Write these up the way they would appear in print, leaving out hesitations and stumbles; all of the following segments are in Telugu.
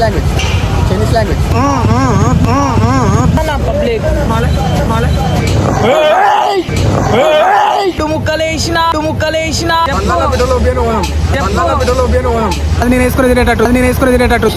లాంగ్వేజ్ పబ్లిక్ ముక్కలేసిన అది నేను వేసుకుని తినేటట్టు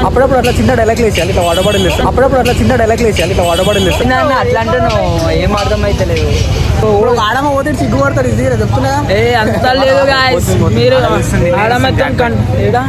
అప్పుడప్పుడు అట్లా చిన్న డైలాగ్ వేసేయాలి ఇట్లా వాడబడింది అట్లా అంటే నువ్వు ఏం అర్థం అయితే లేదు. ఆడమ పోతే సిగ్గుపడతారు ఇది చెప్తున్నా. అంత లేదు గాయ్స్, మీరు ఆడమెత్తం ఏడా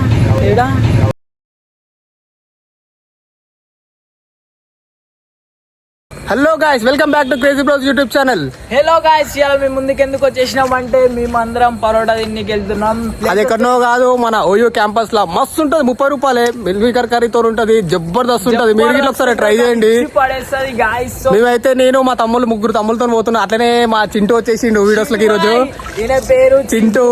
hello guys, welcome back to crazy bros YouTube channel. Hello guys, ఇవాళ మేము ముందుకు ఎందుకు వచ్చేసినాం అంటే మేమందరం పరోటా తిన్నికి వెళ్తున్నాం. అది ఎక్కడనో కాదు, మన ఓయూ క్యాంపస్ లా మస్తు ఉంటది. 30 రూపాయలే మిల్మీకర్ కర్రీతో ఉంటది, జబర్దస్త్ ఉంటది. మీరు ఇట్లా ఒకసారి ట్రై చేయండి. మేమైతే నేను మా ముగ్గురు తమ్ములతో పోతున్నా. అట్లనే మా చింటూ వచ్చేసిండు వీడియోస్ లకి. ఈ రోజు ఈయన పేరు చింటూ,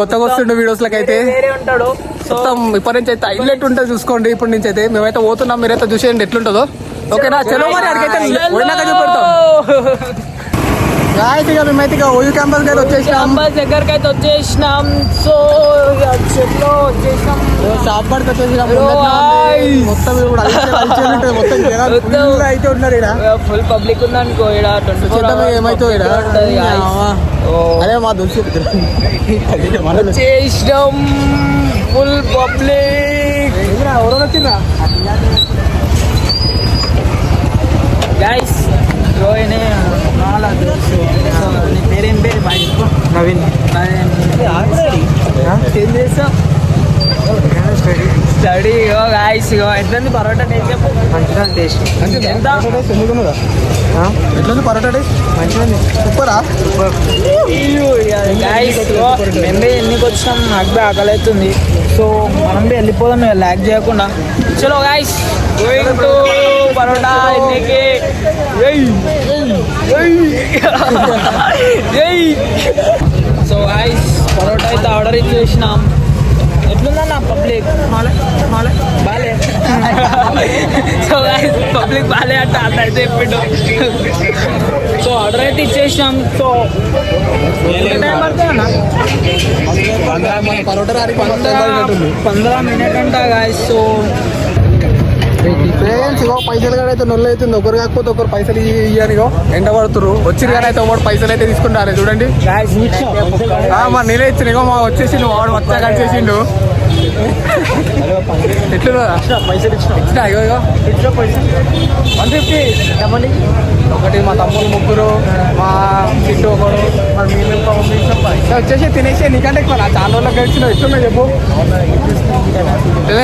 కొత్తగా వస్తుండు వీడియోస్ లకి. అయితే ఉంటాడు మొత్తం ఇప్పటి నుంచి అయితే హైలైట్ ఉంటుంది, చూసుకోండి. ఇప్పటి నుంచి అయితే మేమైతే పోతున్నాం, మీరైతే చూసేయండి ఎట్లుంటుందో. ఓకేనా, చలో మరి అడిగైతే గాయస్. ఇక మేమైతే ఇక ఓయూ క్యాంపస్ దగ్గరికి అయితే వచ్చేసినాం. సో షాప్ పడితే వచ్చేసినాం. మొత్తం అయితే ఉన్నారు ఇక్కడ, ఫుల్ పబ్లిక్ ఉందనుకో. ఏమైతే అదే మా దోస్తు వచ్చేసినాం, ఫుల్ పబ్లిక్. ఎవరో వచ్చిందా గైస్? పేరేం పేరు? నవీన్. ఏం చేస్తాం? స్టడీ. గైస్ ఎట్లుంది పరోటా టేస్ట్? చెప్పు. మంచిగా టేస్ట్. ఎంత ఎట్లుంది పరోటా టేస్ట్? మంచిగా సూపరా. గైస్ మేము ఎన్నికి వచ్చినాం, నాకు ఆకలి అవుతుంది. సో మనం వెళ్ళిపోదాం ల్యాక్ చేయకుండా. చలో గైస్, గోయింగ్ టు పరోటా ఎన్నికి. సో గైస్ పరోటా అయితే ఆర్డర్ ఇచ్చేసినాం. ఎట్లుందన్నా పబ్లిక్? బాలే. సో గైస్ పబ్లిక్ బాలే అంటే అట్లా అయితే చెప్పిండు. సో ఆర్డర్ అయితే ఇచ్చేసినాం. సో టైం పడుతుంది అన్న? 15 మినిట్ అంట గాయస్. సో ఫ్రెండ్స్ ఇగో పైసలు కూడా అయితే నొల్లు అవుతుంది. ఒకరు కాకపోతే ఒకరు పైసలు ఇయ్యనిగో ఎండ పడుతురు. వచ్చిరు కానీ అయితే ఒకటి పైసలు అయితే తీసుకుంటారు. చూడండి మా నేనే ఇచ్చిన. ఇగో మా వచ్చేసిండు, వాడు వచ్చా కలిసేసిండు. ఎట్లా పైసలు ఇచ్చిన? ఇగో 150 చెప్పండి. ఒకటి మా తమ్ముడు, ముగ్గురు, మా చింటూ ఒకడు, మరి మేము వచ్చేసి తినేసి. నీకంటే ఎక్కువ నా చాలా రోజులకు గడిచిన. ఎట్లున్నా చెప్పు.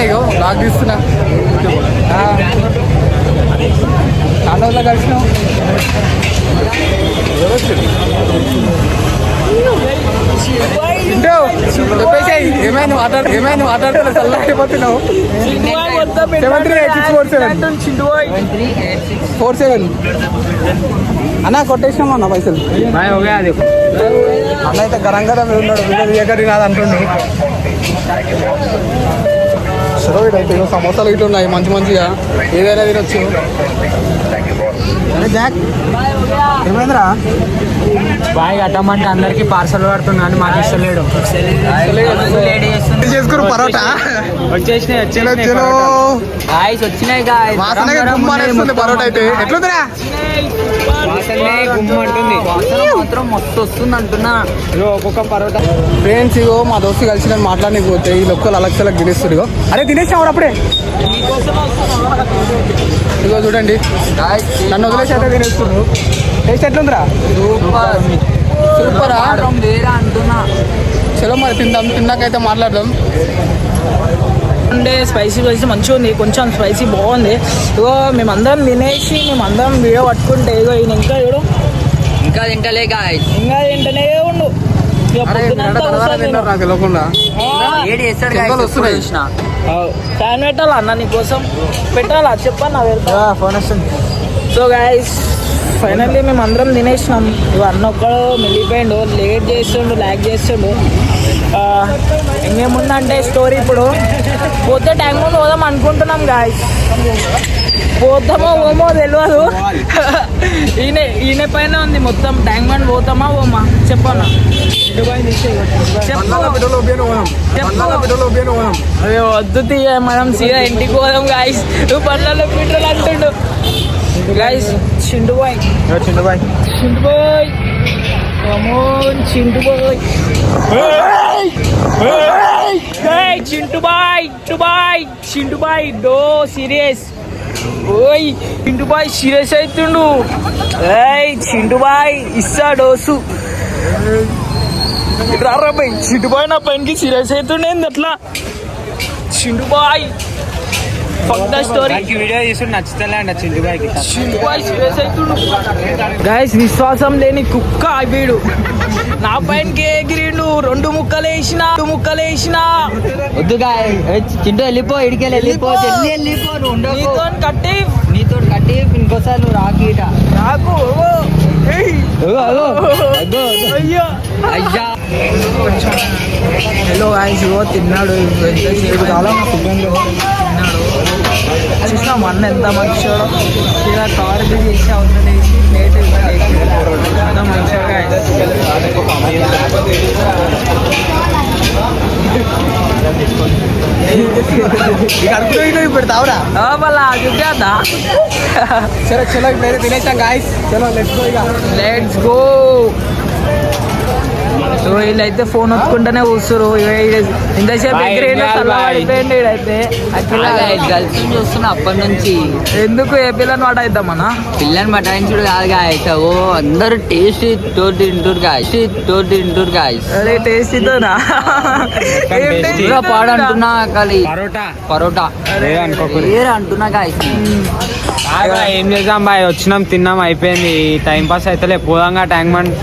ఇగో నాకు తీస్తున్నా, చాలా రోజులకు కలిసినాం. చెప్పేసి ఏమైనా మాట్లాడుతున్నా, చల్లకపోతున్నావు. 738647 అన్న కొట్టేసినాం అన్న పైసలు. అన్న అయితే గరంగా మీరు ఉన్నాడు, వీడియో ఎక్కడి నాది అంటుండు. సరే అయితే సమోసాలు ఇట్లా ఉన్నాయి మంచిగా, ఏదైనా తినొచ్చు. జాక్ ఏమైందిరా? బాయ్ కట్టమంటే అందరికి పార్సల్ పడుతున్నాను, మాకు ఇస్తలేడు. చేసుకురు పరోటా వచ్చినాయి పరోటా అయితే ఎట్లుందిరా? మాత్రం మస్తు వస్తుంది అంటున్నా. ఒక్కొక్క పరోటా. ఫ్రెండ్స్ ఇగో మా దోస్తు కలిసి నేను మాట్లాడడానికి పోతే ఈ లొక్కలు అలక్షలకు తినేస్తారు. ఇగో అరే తినేసాం అప్పుడే. ఇగో చూడండి, నన్ను వదిలేసి అయితే తినేస్తున్నారు. టేస్ట్ ఎట్లుందిరా? సూపరా అంటున్నా. చలో మరి తిన్నాకైతే మాట్లాడదాం. అంటే స్పైసీ మంచిగా ఉంది, కొంచెం స్పైసీ బాగుంది. ఇగో మేమందరం తినేసి మేమందరం వీడియో పట్టుకుంటే ఇగో ఈయన ఇంకా తింటలే గాయ్స్, ఇంకా తింటనే ఉండు. నాకు తెలియకుండా ఫ్యాన్ పెట్టాలా అన్న? నీకోసం పెట్టాలా? చెప్పన్నా ఫోన్ వస్తుంది. సో గాయ్స్ ఫైనల్లీ మేము అందరం తినేసినాం. ఇవి అన్న ఒక్కడు మిగిలిపోయిండు, ల్యాగ్ చేస్తుండు. ఇంకేముందంటే స్టోరీ ఇప్పుడు పోతే ట్యాంక్ ముందు పోదాం అనుకుంటున్నాం గాయ్స్. పోతామో ఓమో తెలియదు. ఈయన పైన ఉంది మొత్తం. ట్యాంక్ బండ్ పోతామా ఓమా చెప్పన్నా. అయ్యో వద్దు తీయ, మనం సీదా ఇంటికి పోదాం గాయస్. నువ్వు పనులలో పెట్రోల్ అంటుండు గాయస్. Chintu boy Chintu boy Chintu boy Chintu boy Chintu boy Chintu boy డో సీరియస్. ఓయ్ చింటు బాయ్ సీరియస్ అవుతుండు. ఏయ్ చింటు బాయ్ ఇస్తా డోసు. రారా బాయ్ చింటు బాయ్ నా పైనకి సీరియస్ అవుతుండే అట్లా. చింటు బాయ్ స్టోరీ వీడియో చేసి నచ్చుతలే చింటు బాయ్కి. గైస్ విశ్వాసం లేని కుక్క వీడు. నా పైనకి ఎగిరిండు. రెండు ముక్కలు వేసిన వద్దు చింటూ వెళ్ళిపో, ఇడికెళ్ళి వెళ్ళిపో, వెళ్ళిపో. నీతో కట్టి ఇంకోసారి నువ్వు రాకీట నాకు అయ్యా. హలో గాయస్ తిన్నాడు ఎంతసేపు చాలా తిన్నాడు. చూసినా అన్న ఎంత మంచివాడో. ఇలా కవర్ చేసి అవసరం వేసి ప్లేట్ ఎంత మంచిగా. పెడతావురా మళ్ళా చూద్దా. సరే చలో తినేసాం గాయస్. చలో లెట్స్ గో. సో వీళ్ళైతే ఫోన్ వత్తుకుంటూనే కూర్చురు. ఇంతసేపు పడిపోయింది వీడైతే. చూస్తున్నా అప్పటి నుంచి. ఎందుకు ఏ పిల్లని పడైద్దామన్నా? పిల్లని పటాయించుడు కాదు గాయస్. ఓ అందరు టేస్ట్ తోటి తింటురు గాయస్. అరే టేస్టీతోనా పాడు అంటున్నా ఖాళీ పరోటా అనుకోకూడదు వేరే అంటున్నా గాయస్. ఏం చేద్దాం బాయ్, వచ్చినాం తిన్నాం అయిపోయింది. టైం పాస్ అయితే పోదాంగా ట్యాంక్ బండ్.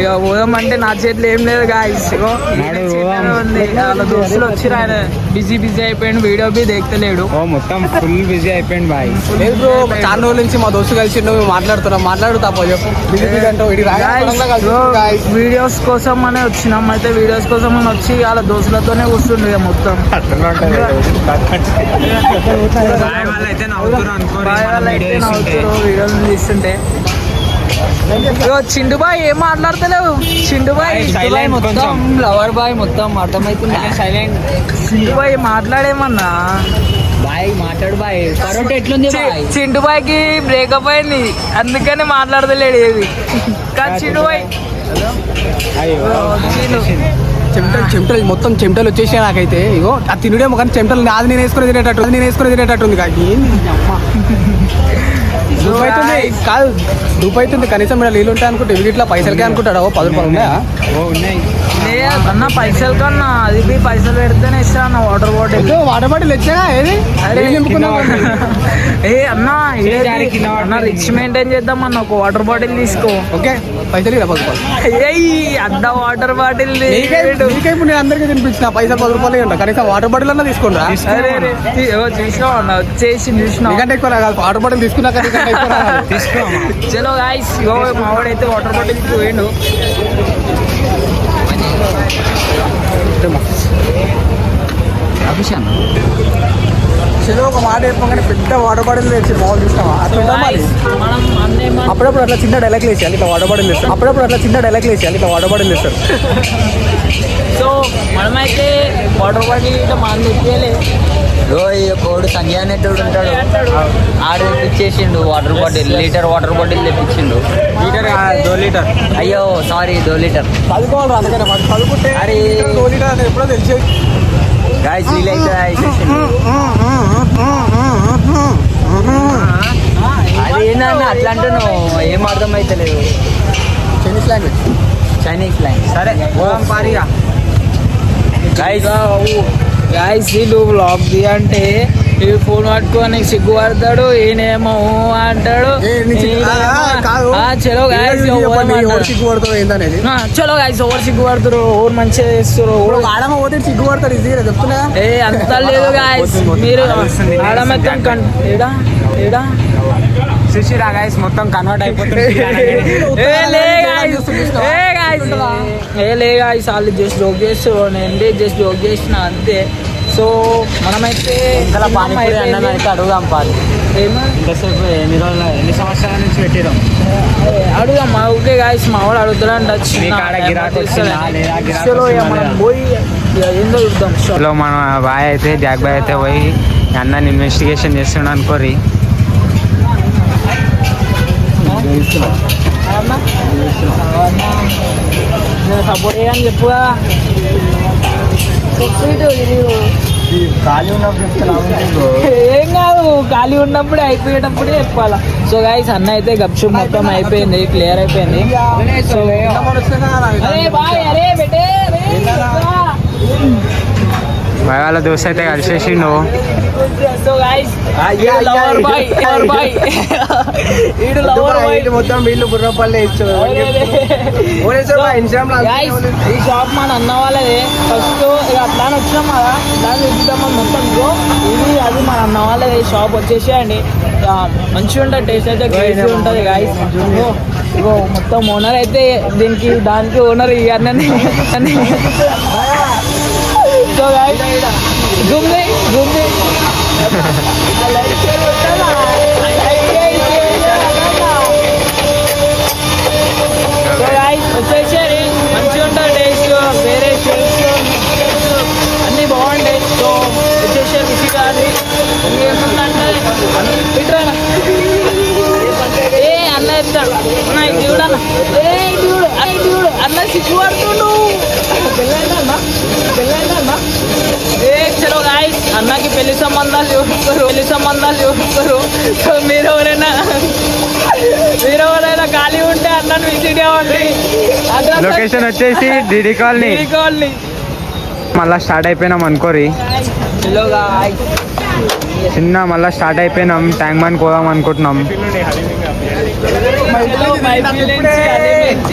ఇక పోదాం అంటే నా చేతిలో ఏం లేదు గాయస్. ఉంది వాళ్ళ దోస్తులు వచ్చిరు. ఆయన బిజీ అయిపోయిండు. వీడియో బి దేక్తలేడు. మొత్తం ఫుల్ బిజీ అయిపోయింది బాయ్. లేదు బ్రో, చాలా రోజుల నుంచి మా దోస్తు కలిసి మాట్లాడుతా చెప్పు. వీడియోస్ కోసం అనే వచ్చినాం. అయితే వీడియోస్ కోసం మనం వచ్చి వాళ్ళ దోస్తులతోనే కూర్చుండు ఇక మొత్తం. వీడియోలు తీస్తుంటే చిండు బాయ్ ఏం మాట్లాడతలేవు. చిండు బాయ్ మొత్తం లవర్ బాయ్ మొత్తం అర్థమవుతుంది. సైలెంట్. చిండు బాయ్ మాట్లాడేమన్నా. బాయ్ మాట్లాడు బాయ్. పరోటా ఎట్లుంది బాయ్? చింటు బాయ్కి బ్రేకప్ అయింది అందుకని మాట్లాడతలేడు ఏది. కానీ చింటు బాయ్ చెమటలు మొత్తం చెమటలు వచ్చేసాయి నాకైతే. ఇగో ఆ తినుడేమో కానీ చెమటలు నాది నేను వేసుకుని తినేటట్టుంది కాదు. కాదు డూప్ అవుతుంది. కనీసం ఇక్కడ నీళ్ళు ఉంటాయి అనుకుంటే ఇట్లా పైసలకే అనుకుంటాడు. 10 రూపాయలు ఉన్నాయా? అన్న పైసలు కన్నా అది పైసలు పెడితేనే ఇస్తా అన్న. వాటర్ బాటిల్ వచ్చా ఏది ఏ అన్న రిచ్ మెయింటైన్ చేద్దాం అన్న. ఒక వాటర్ బాటిల్ తీసుకో. ఓకే పైసలు 10 రూపాయలు. అద్ద వాటర్ బాటిల్ ఇప్పుడు నేను అందరికీ తినిపించిన పైసలు 10 రూపాయలు ఉంటా. కనీసం వాటర్ బాటిల్ అన్నా తీసుకోండి. చూసినావు అన్న వచ్చేసి చూసినావు. ఎందుకంటే ఎక్కువ వాటర్ బాటిల్ తీసుకున్నా చలో గాయ్స్ మావాడైతే వాటర్ బాటిల్ పోయిండు. చలో ఒక మాట చెప్పగానే పెద్ద వాటర్ బాటిల్ తెచ్చి బాల్ చూస్తావా? అట్లా అప్పుడప్పుడు అట్లా చిన్న డైలాగ్ వేసేయాలి. ఇట్లా వాటర్ బాటిల్ వేస్తారు. ఇట్లా వాటర్ బాటిల్ వేస్తారు. సో మనమైతే వాటర్ బాటిల్ మనం తెచ్చేయలే. కోడు సంజయ్ అనేటోడు ఉంటాడు. ఆడు తెప్పించేసిండు water bottle. Litre water bottle తెప్పించిండు. లీటర్ అయ్యో సారీ 2 లీటర్. చదువుకోవాలి అందుకని చదువుకుంటే అరే 2 లీటర్ అని ఎప్పుడో తెలిసేది. గాయస్ వీలైతే అదేంటన్నా అట్లా అంటున్నావు? ఏం అర్థమైతే లేదు. Chinese language. సరే పారిగా గాయస్ వీళ్ళు బ్లాగ్ ది అంటే ఈ ఫోన్ పట్టుకొని సిగ్గుపడతాడు. ఈయనేమో అంటాడు. చలో గాయస్ సిగ్గుపడతాడు ఏందనేది. చలో గాయస్ ఎవరు సిగ్గుపడతారు, ఎవరు మంచిగా చేస్తారు. ఆడమ పోతే సిగ్గుపడతారు. ఈజీగా చెప్తున్నా. అంత లేదు గాయస్. మీరు ఆడమెత్తం ఏడా చూసిరా గాయస్ మొత్తం కన్వర్ట్ అయిపోతుంది. లే గాయస్ వాళ్ళు జస్ట్ జోక్ చేస్తారు. నేను జస్ట్ జోక్ చేసిన అంతే. సో మనమైతే అడుగుదాం పాలి. ఎంతసేపు ఎన్ని సంవత్సరాల నుంచి పెట్టిరం అడుగుదాం మా ఓకే గాయస్ మా వాడు అడుగుతాడంట మీ కాడ గిరాకీ వచ్చిందా లేదా గిరాకీ చలో ఇక వచ్చిందా మనం లేదా? పోయి ఇక ఏందో చూద్దాం లో మన బాయ్ అయితే జాక్ బాయ్ అయితే పోయి అన్నని ఇన్వెస్టిగేషన్ చేస్తున్నాడు అనుకోరి సపోర్ట్ చేయని చెప్పుగా ఖాళీ ఉన్నప్పుడు ఏం కాదు ఖాళీ ఉన్నప్పుడే అయిపోయేటప్పుడే చెప్పాలా సో గాయస్ అన్న అయితే గప్షుప్ మొత్తం అయిపోయింది క్లియర్ అయిపోయింది సో అరే బాయ్ అరే బెటే బాయ్ వాళ్ళ దోస్త్ అయితే కలిసేసిండు సో గాయస్ లవర్ బాయ్ ఈడు లవర్ బాయ్ మొత్తం వీళ్ళు బుర్రపల్లె ఇచ్చారు Guys, ఈ షాప్ మన అన్న వాళ్ళది ఫస్ట్ ఇక అట్లానే వచ్చినాం కదా దాన్ని చూద్దామని మొత్తం ఇగో ఇది అది మన అన్న వాళ్ళది షాప్ వచ్చేసేయండి మంచిగా ఉంటుంది టేస్ట్ అయితే క్రేజీ ఉంటుంది గాయస్ ఇగో మొత్తం ఓనర్ అయితే దీనికి దానికి ఓనర్ ఇవన్నీ సో గాయస్ జూమ్ది సో గాయస్ వచ్చేసేది మంచిగా ఉంటుంది టేస్ట్ వేరే షేప్స్ అన్నీ బాగుంటాయి సో వచ్చేసే రుచి కాదు ఏముందంటే ఇట్రా ఏ అన్న ఎత్తాడు అన్న ఇది చూడన్న ఏ ఇది చూడు అన్న సిగ్గుపడుతుండు పెళ్ళైందన్న ఏ చలో గాయస్ అన్నకి పెళ్లి సంబంధాలు చూపిస్తారు సో మీరు ఎవరైనా ఖాళీ ఉంటే అన్నను విజిట్ అవ్వండి లొకేషన్ వచ్చేసి డిడి కాలనీ మళ్ళా స్టార్ట్ అయిపోయినాం అనుకోరి హలో గాయ్స్ చిన్న మళ్ళా స్టార్ట్ అయిపోయినాం ట్యాంక్ బండ్ పోదాం అనుకుంటున్నాం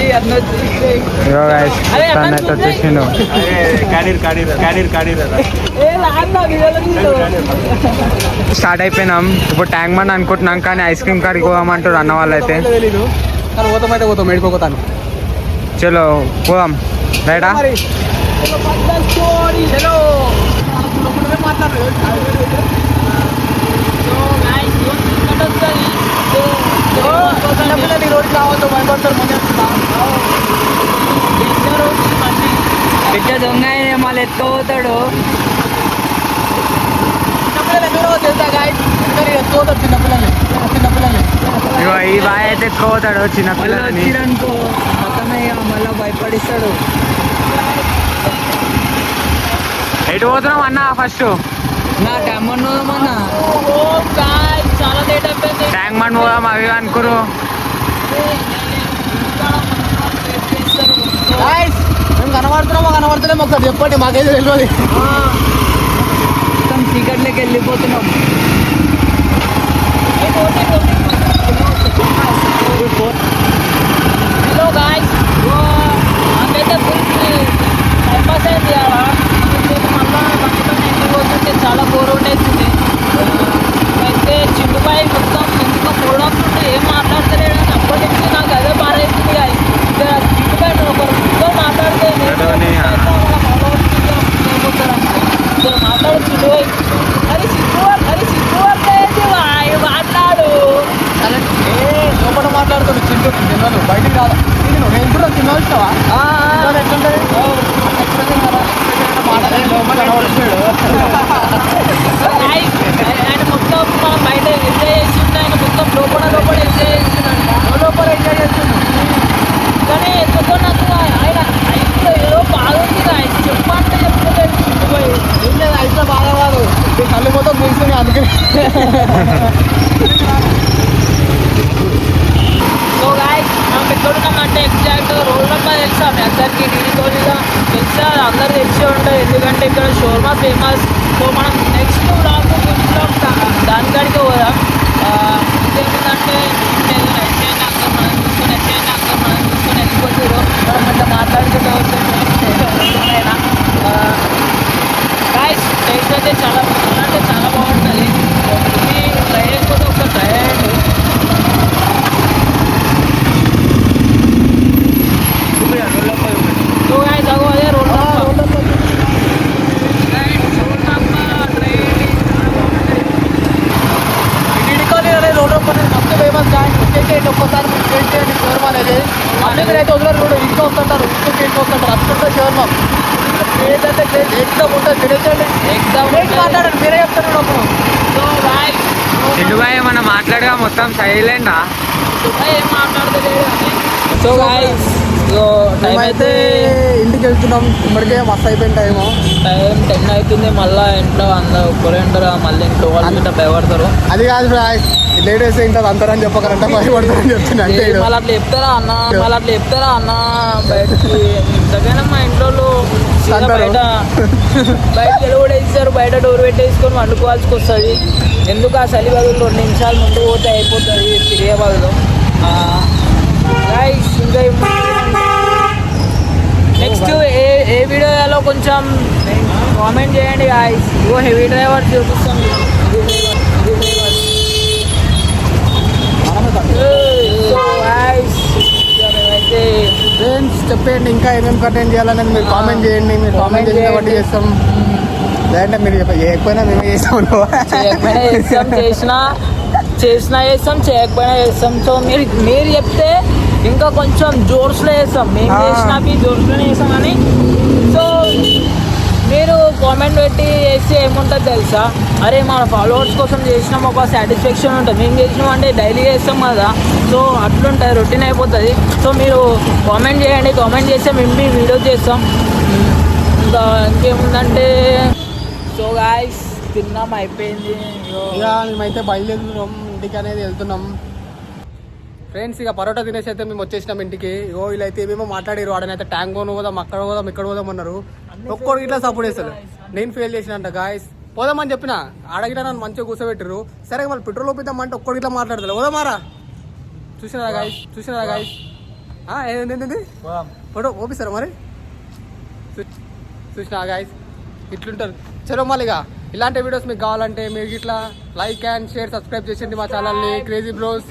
ఇగో guys, తను అయితే వచ్చేసిండు స్టార్ట్ అయిపోయినాం ఇప్పుడు ట్యాంక్ బండ్ అనుకుంటున్నాం కానీ ఐస్ క్రీమ్ కాడికి పోదామంటారు అన్న వాళ్ళు అయితే పోతాం వెళ్ళిపోతాను చలో పోదాం రైటా బిడ్డ దొంగ మళ్ళీ ఎత్తుకోపోతాడు చిన్నపిల్లలు ఇగో ఈ బాయ్ అయితే ఎత్తుకోపోతాడు చిన్నపిల్లలని వచ్చిరనుకో మొత్తమే మళ్ళీ భయపడిస్తాడు ఎటు పోతున్నాం అన్న ఫస్ట్ నా టమ్మన్నా చాలా లేట్ అయిపోయింది ట్యాంక్ బండ్ పోదాం అవి అనుకోరు మేము కనబడుతున్నామో ఒకసారి చెప్పండి మాకైతే తెలియదు మొత్తం చీకట్లోకి వెళ్ళిపోతున్నాం హలో గాయ్స్ నాకైతే ఫుల్ టైం పాస్ అయింది కదా మళ్ళీ పోతుంటే చాలా బోర్ అవుతుంది అయితే చిట్టుపై మొత్తం ఎందుకు ప్రోడక్ట్స్ ఉంటే ఏం మాట్లాడతలేడు అని అప్పటి నుంచి నాకు అదే బాధ అవుతుంది చిట్టుపై ఒకరు మాట్లాడితే మాట్లాడు చిట్టుపై అరే చెప్తున్నాడు సో గాయ్స్ చిండు బాయ్ ఏమన్నా మాట్లాడగా మొత్తం సైలెంటా ఏం మాట్లాడతలేడు సో గాయ్స్ సో టైం అయితే ఇంటికి వెళ్తున్నాం ఇప్పటికే మస్తు అయిపోయిన టైము టైం 10 అవుతుంది. మళ్ళీ ఇంట్లో అందరూ ఒక్కరే ఉంటారు, మళ్ళీ ఇంట్లో వాళ్ళు ఇట్లా భయపడతారు. అది కాదు లేట్ వేస్తే ఇంత అంతరని చెప్పకరంటే భయపడతారని చెప్తున్నా అంటే మళ్ళీ అట్లా చెప్తారా అన్న, మళ్ళీ అట్లా చెప్తారా అన్న బయటకి ఇంతకైనా మా ఇంట్లో బయట బయటకి కూడా వేస్తారు, బయట డోర్ పెట్టేసుకొని వండుకోవాల్సి వస్తుంది. ఎందుకు ఆ చలి బదులు 2 నిమిషాలు ముందు పోతే అయిపోతుంది తిరిగే బదులు. గైస్ ఇంకా నెక్స్ట్ ఏ వీడియోలో కొంచెం కామెంట్ చేయండి గాయ్స్. ఇగో హెవీ డ్రైవర్ చూపిస్తాం. సో గాయ్స్ మేమైతే ఫ్రెండ్స్ చెప్పండి ఇంకా ఏమేమి కంటెంట్ చేయాలని మీరు కామెంట్ చేయండి. మీరు కామెంట్ చేసిన బట్టి చేస్తాం, లేదంటే మీరు చేయకపోయినా మేమే చేస్తాం. చేయకపోయినా చేస్తాం, చేసినా చేస్తాం, చేయకపోయినా చేస్తాం. సో మీరు చెప్తే ఇంకా కొంచెం జోర్స్లో చేస్తాం. మేము చేసినాకి జోర్స్లోనే చేస్తాం. కానీ సో మీరు కామెంట్ పెట్టి చేస్తే ఏముంటుంది తెలుసా, అరే మన ఫాలోవర్స్ కోసం చేసినాం ఒక సాటిస్ఫాక్షన్ ఉంటుంది. మేము చేసినాం అంటే డైలీ చేస్తాం కదా, సో అట్లుంటుంది, రొటీన్ అయిపోతుంది. సో మీరు కామెంట్ చేయండి, కామెంట్ చేస్తే మేము వీడియో చేస్తాం. ఇంకా ఇంకేముందంటే సో గాయ్స్ తిన్నాం అయిపోయింది. ఇక మేమైతే బయలుదేరుతున్నాం, ఇంటికి అనేది వెళ్తున్నాం. ఫ్రెండ్స్ ఇక పరోటా తినేసి అయితే మేము వచ్చేసినాం ఇంటికి. ఇలా అయితే ఏమేమో మాట్లాడారు, వాడనైతే ట్యాంక్ పోదాం, అక్కడ పోదాం, ఇక్కడ పోదాం అన్నారు. ఒక్కడు ఇట్లా సపోర్ట్ చేస్తారు. నేను ఫెయిల్ చేసినంట గాయస్, పోదామని చెప్పిన ఆడగిట నన్ను మంచిగా కూర్చోబెట్టారు. సరే వాళ్ళు పెట్రోల్ ఒప్పిద్దామంటే ఒక్కడు ఇట్లా మాట్లాడతారు. పోదామారా, చూసినారా గాయస్ ఏంటి ఫోటో ఓపిస్తారా మరి, చూసినా గాయస్ ఇట్లుంటారు. చలో మళ్ళీగా ఇలాంటి వీడియోస్ మీకు కావాలంటే మీరు ఇట్లా లైక్ అండ్ షేర్ సబ్స్క్రైబ్ చేసేయండి మా ఛానల్ని క్రేజీ బ్రోస్.